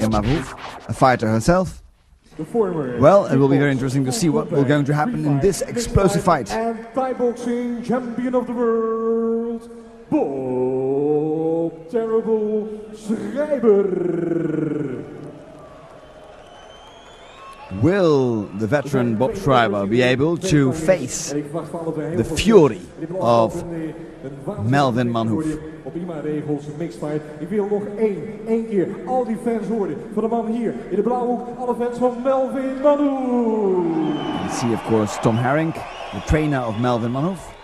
Manhoef, a fighter herself. Well, it will be very interesting to see what will going to happen in this explosive fight. And Thai boxing champion of the world, Bob Terrible Schrijber. Will the veteran Bob Schrijber be able to face the fury of Melvin Manhoef? Op prima regels, mixed fight. Ik wil nog één keer al die fans horen van de man hier in de blauwe hoek. Alle fans van Melvin Manhoef. You see, of course, Tom Herring, the trainer of Melvin Manhoef.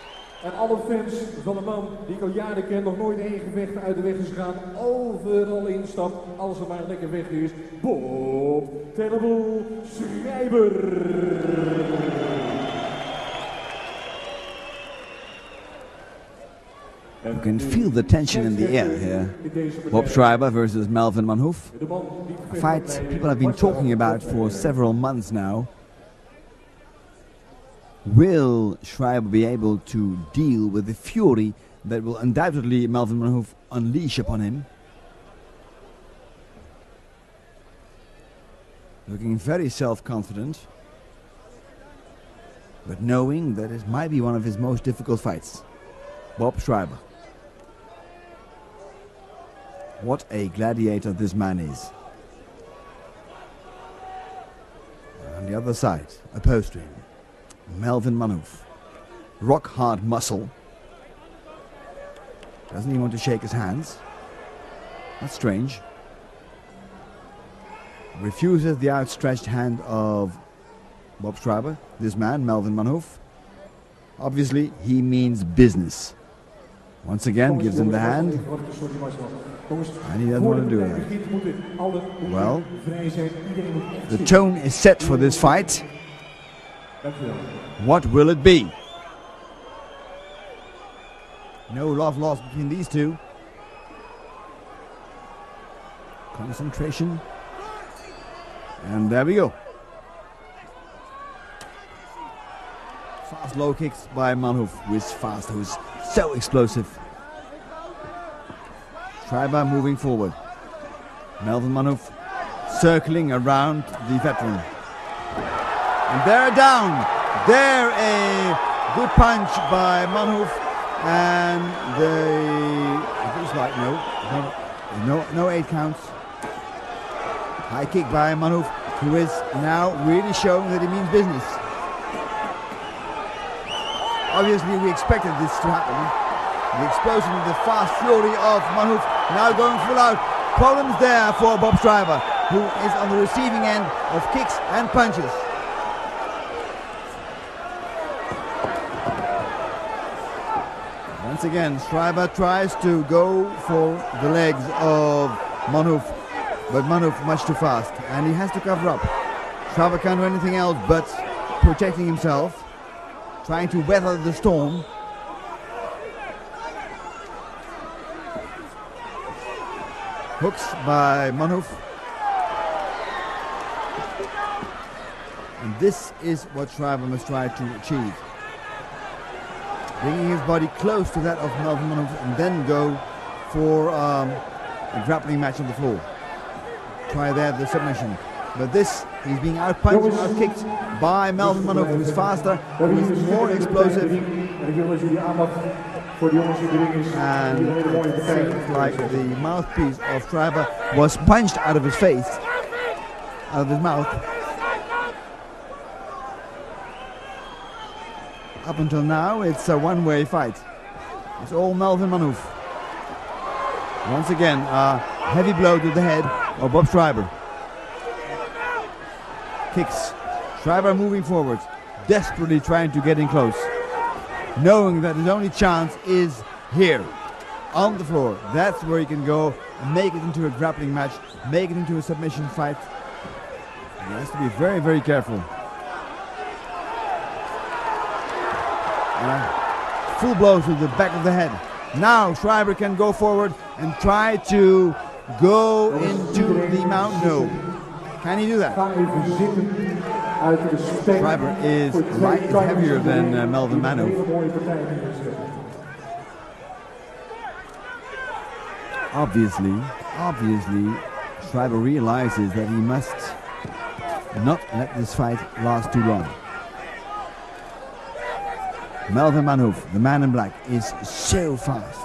En alle fans van de man die ik al jaren ken, nog nooit één gevecht uit de weg is gegaan. Overal instapt, als er maar lekker weg is. Bob Terrible Schrijber. You can feel the tension in the air here. Bob Schrijber versus Melvin Manhoef. A fight people have been talking about for several months now. Will Schrijber be able to deal with the fury that will undoubtedly Melvin Manhoef unleash upon him? Looking very self-confident, but knowing that it might be one of his most difficult fights. Bob Schrijber. What a gladiator this man is. On the other side, opposed to him, Melvin Manhoef. Rock hard muscle. Doesn't even want to shake his hands. That's strange. Refuses the outstretched hand of Bob Schrijber. This man, Melvin Manhoef. Obviously, he means business. Once again, gives him the hand. And he doesn't want to do that. Well, the tone is set for this fight. What will it be? No love lost between these two. Concentration. And there we go. Fast low kicks by Manhoef, who is fast, who is so explosive. Schrijber moving forward. Melvin Manhoef circling around the veteran. And they're down. There a good punch by Manhoef. And it looks like no 8 counts. High kick by Manhoef, who is now really showing that he means business. Obviously we expected this to happen. The explosion, the fast fury of Manhoef now going full out. Problems there for Bob Schrijber, who is on the receiving end of kicks and punches. Once again, Schrijber tries to go for the legs of Manhoef, but Manhoef much too fast, and he has to cover up. Schrijber can't do anything else but protecting himself, trying to weather the storm. Hooks by Manhoef. And this is what Schrijber must try to achieve. Bringing his body close to that of Melvin Manhoef and then go for a grappling match on the floor. Try there the submission. But this, he's being outpunched, outkicked by Melvin Manhoef, who's faster, who's more explosive. And it seems like the mouthpiece of Schrijber was punched out of his face, out of his mouth. Up until now, it's a one-way fight. It's all Melvin Manhoef. Once again, a heavy blow to the head of Bob Schrijber. Kicks. Schrijber moving forward, desperately trying to get in close, knowing that his only chance is here, on the floor. That's where he can go and make it into a grappling match, make it into a submission fight. He has to be very, very careful. Full blow to the back of the head. Now Schrijber can go forward and try to go into the mount. No. Can he do that? Schrijber is heavier than Melvin Manhoef. Obviously, Schrijber realizes that he must not let this fight last too long. Melvin Manhoef, the man in black, is so fast.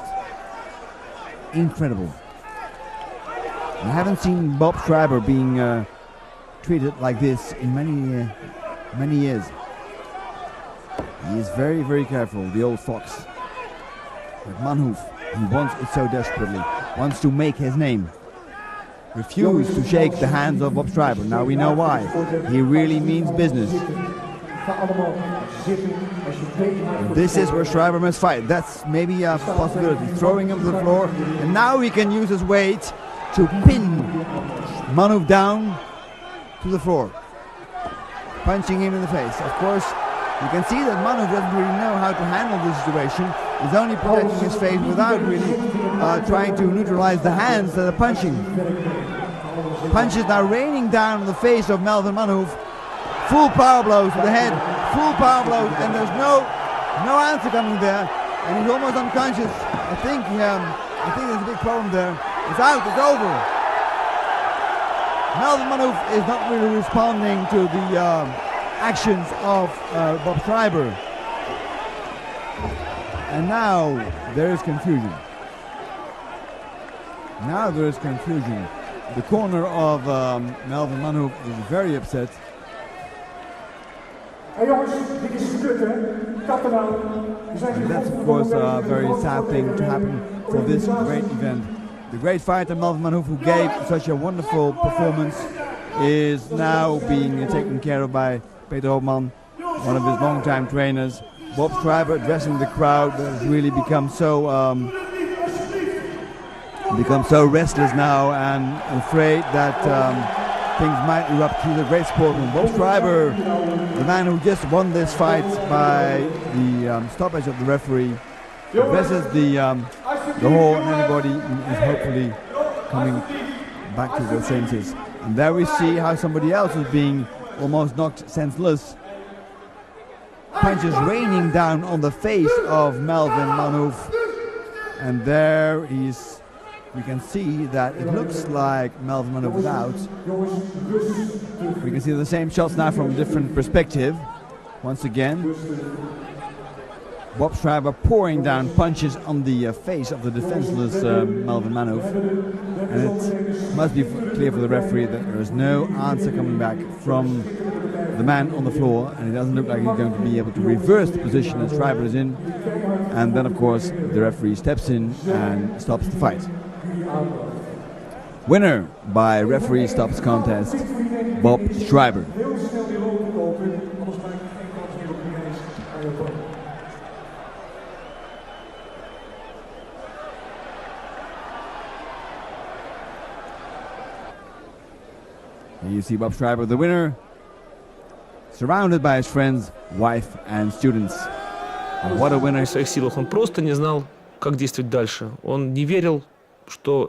Incredible. I haven't seen Bob Schrijber being treated like this in many years. He is very, very careful, the old fox. But Manhoef, he wants it so desperately, wants to make his name. Refused to shake the hands of Bob Schrijber. Now we know why. He really means business. And this is where Schrijber must fight. That's maybe a possibility. Throwing him to the floor. And now he can use his weight to pin Manhoef down to the floor. Punching him in the face. Of course, you can see that Manhoef doesn't really know how to handle this situation. He's only protecting his face without really trying to neutralize the hands that are punching. Punches now raining down on the face of Melvin Manhoef. Full power blows to the head, full power blows, and there's no answer coming there. And he's almost unconscious. I think there's a big problem there. It's out, it's over. Melvin Manhoef is not really responding to the actions of Bob Schrijber. And now there is confusion. Now there is confusion. The corner of Melvin Manhoef is very upset. And that's of course a very sad thing to happen for this great event. The great fighter Melvin Manhoef, who gave such a wonderful performance, is now being taken care of by Peter Hopman, one of his longtime trainers. Bob Schrijber addressing the crowd that has really become so restless now and afraid that things might erupt. He's a great sportsman. Bob Schrijber, the man who just won this fight by the stoppage of the referee, addresses the hall, and everybody is hopefully coming back to their senses. And there we see how somebody else is being almost knocked senseless. Punches raining down on the face of Melvin Manhoef. And there he's, we can see that it looks like Melvin Manhoef is out. We can see the same shots now from a different perspective. Once again, Bob Schrijber pouring down punches on the face of the defenseless Melvin Manhoef. And it must be clear for the referee that there is no answer coming back from the man on the floor, and it doesn't look like he's going to be able to reverse the position that Schrijber is in. And then of course the referee steps in and stops the fight. Winner by referee stops contest, Bob Schrijber. Here you see Bob Schrijber, the winner, surrounded by his friends, wife and students. And what a winner. В своих силах он просто не знал, как действовать дальше. Он не верил, что